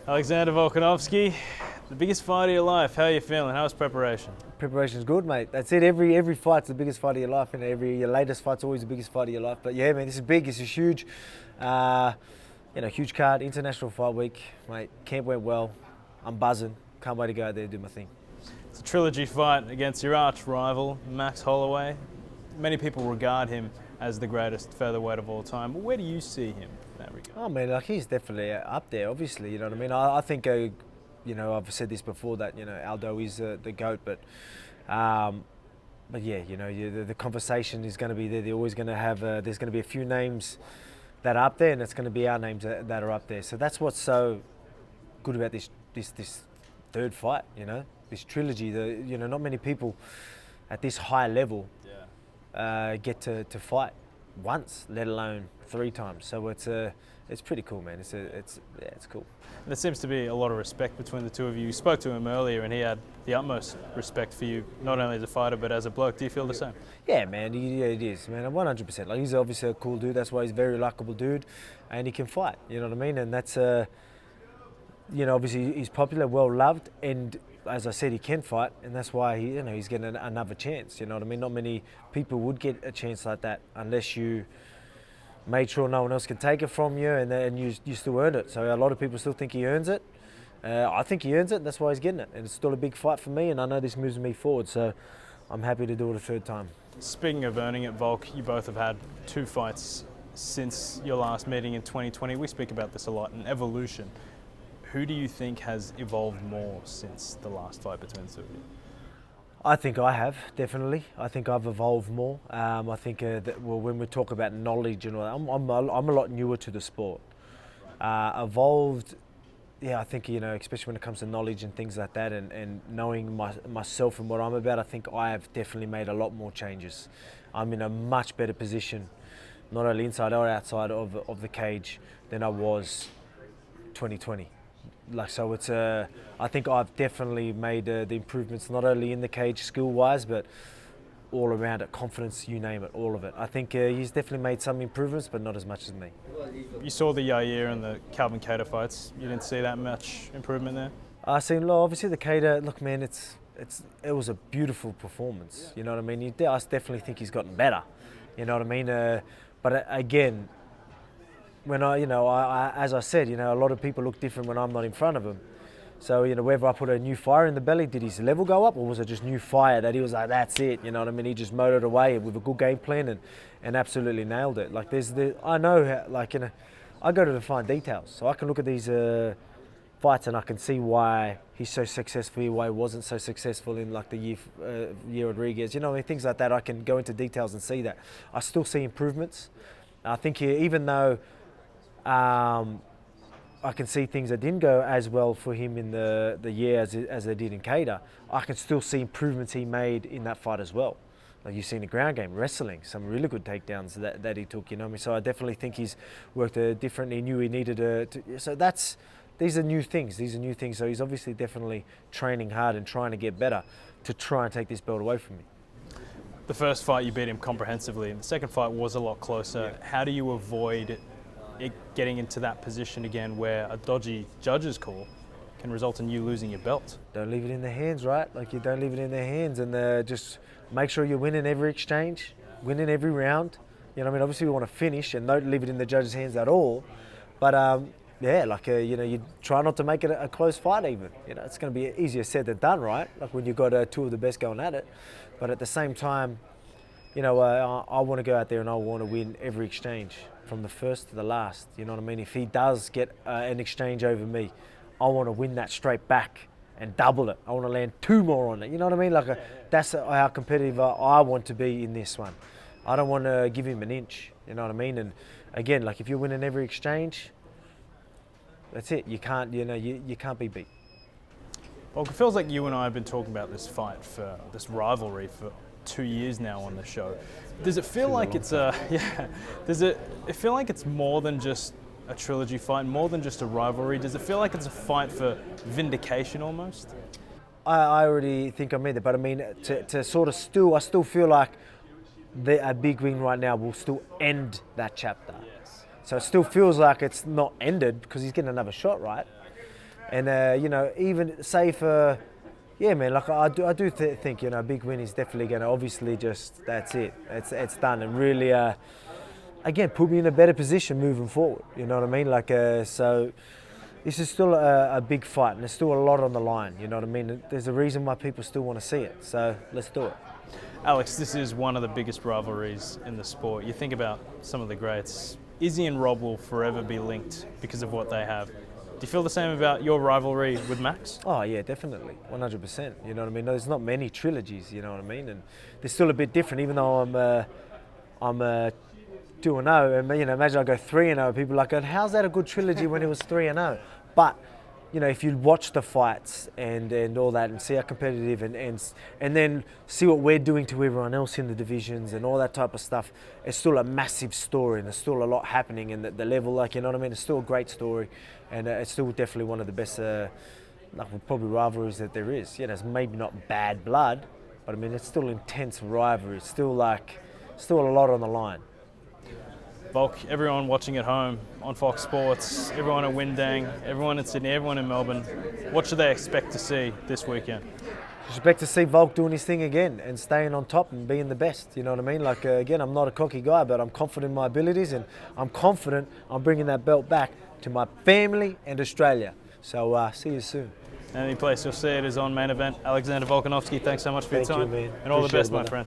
Alexander Volkanovski, the biggest fight of your life. How are you feeling? How's preparation? Preparation's good, mate. That's it. Every fight's the biggest fight of your life, and your latest fight's always the biggest fight of your life. But yeah, man, this is big. This is huge. Huge card. International Fight Week, mate. Camp went well. I'm buzzing. Can't wait to go out there and do my thing. It's a trilogy fight against your arch rival, Max Holloway. Many people regard him as the greatest featherweight of all time. Where do you see him in that regard? Oh man, like he's definitely up there. Obviously, you know what I mean. I think, I've said this before that Aldo is the goat, but yeah, the conversation is going to be there. They're always going to have. There's going to be a few names that are up there, and it's going to be our names that are up there. So that's what's so good about this third fight. This trilogy. Not many people at this high level get to fight once, let alone 3 times. So it's pretty cool, man. It's cool. There seems to be a lot of respect between the two of you. You spoke to him earlier, and he had the utmost respect for you, not only as a fighter but as a bloke. Do you feel the same? Yeah, man. Yeah, it is, man. 100%. Like he's obviously a cool dude. That's why he's a very likable dude, and he can fight. You know what I mean? And that's obviously he's popular, well loved, and as I said, he can fight, and that's why he's getting another chance. You know what I mean? Not many people would get a chance like that unless you made sure no one else can take it from you, and you still earned it. So a lot of people still think he earns it. I think he earns it. That's why he's getting it, and it's still a big fight for me. And I know this moves me forward, so I'm happy to do it a third time. Speaking of earning it, Volk, you both have had 2 fights since your last meeting in 2020. We speak about this a lot, an evolution. Who do you think has evolved more since the last fight between the two of you? I think I have, definitely. I think I've evolved more. I think when we talk about knowledge and all that, I'm a lot newer to the sport. Evolved, yeah, I think, especially when it comes to knowledge and things like that, and knowing myself and what I'm about, I think I have definitely made a lot more changes. I'm in a much better position, not only inside or outside of the cage, than I was 2020. I think I've definitely made the improvements, not only in the cage skill-wise, but all around it, confidence, you name it, all of it. I think he's definitely made some improvements, but not as much as me. You saw the Yair and the Calvin Kattar fights. You didn't see that much improvement there? I seen, obviously the Kattar, look man, it was a beautiful performance. You know what I mean? I definitely think he's gotten better. You know what I mean? But again, when as I said, a lot of people look different when I'm not in front of them. So, whether I put a new fire in the belly, did his level go up, or was it just new fire that he was like, that's it, you know what I mean? He just motored away with a good game plan and absolutely nailed it. Like I know how, I go to the fine details, so I can look at these fights and I can see why he's so successful, why he wasn't so successful in like the year Rodriguez, things like that. I can go into details and see that. I still see improvements. I think even though I can see things that didn't go as well for him in the year as they did in Kattar, I can still see improvements he made in that fight as well. Like you've seen the ground game, wrestling, some really good takedowns that he took, So I definitely think he's worked differently, knew he needed to. So these are new things. So he's obviously definitely training hard and trying to get better to try and take this belt away from me. The first fight you beat him comprehensively, and the second fight was a lot closer. Yeah. How do you avoid it getting into that position again where a dodgy judge's call can result in you losing your belt? Don't leave it in their hands, right? Like you don't leave it in their hands, and just make sure you're winning every exchange, winning every round. Obviously we want to finish and don't leave it in the judge's hands at all. But you try not to make it a close fight even. It's going to be easier said than done, right? Like when you've got 2 of the best going at it. But at the same time, I want to go out there and I want to win every exchange from the first to the last. You know what I mean? If he does get an exchange over me, I want to win that straight back and double it. I want to land 2 more on it. You know what I mean? That's how competitive I want to be in this one. I don't want to give him an inch. You know what I mean? And again, if you're winning every exchange, that's it. You can't, you can't be beat. Well, it feels like you and I have been talking about this fight, this rivalry for 2 years now on the show. Does it feel like it's Does it feel like it's more than just a trilogy fight, more than just a rivalry? Does it feel like it's a fight for vindication almost? I already think I made it, but I mean, to sort of I still feel like a big win right now will still end that chapter. Yes. So it still feels like it's not ended because he's getting another shot, right? And you know, even say for, yeah, man, like I do think, you know, a big win is definitely going to obviously just, that's it, it's done, and really, again, put me in a better position moving forward. You know what I mean? Like, so this is still a big fight, and there's still a lot on the line. You know what I mean? There's a reason why people still want to see it. So let's do it. Alex, this is one of the biggest rivalries in the sport. You think about some of the greats. Izzy and Rob will forever be linked because of what they have. Do you feel the same about your rivalry with Max? Oh yeah, definitely, 100%. You know what I mean? There's not many trilogies. You know what I mean? And they're still a bit different. Even though I'm 2-0, and you know, imagine I go 3-0. People are like, how's that a good trilogy when it was 3-0? But you know, if you watch the fights and all that, and see how competitive, and then see what we're doing to everyone else in the divisions and all that type of stuff, it's still a massive story, and there's still a lot happening, and the level, like, you know what I mean, it's still a great story, and it's still definitely one of the best, like, probably rivalries that there is. You know, it's maybe not bad blood, but I mean, it's still intense rivalry. It's still like, still a lot on the line. Volk, everyone watching at home on Fox Sports, everyone at Windang, everyone in Sydney, everyone in Melbourne, what should they expect to see this weekend? Expect to see Volk doing his thing again and staying on top and being the best. You know what I mean? Like, again, I'm not a cocky guy, but I'm confident in my abilities, and I'm confident I'm bringing that belt back to my family and Australia. So see you soon. Any place you'll see it is on Main Event. Alexander Volkanovski, thanks so much for your time. Thank you, man. And all the Appreciate best, it, my brother. friend.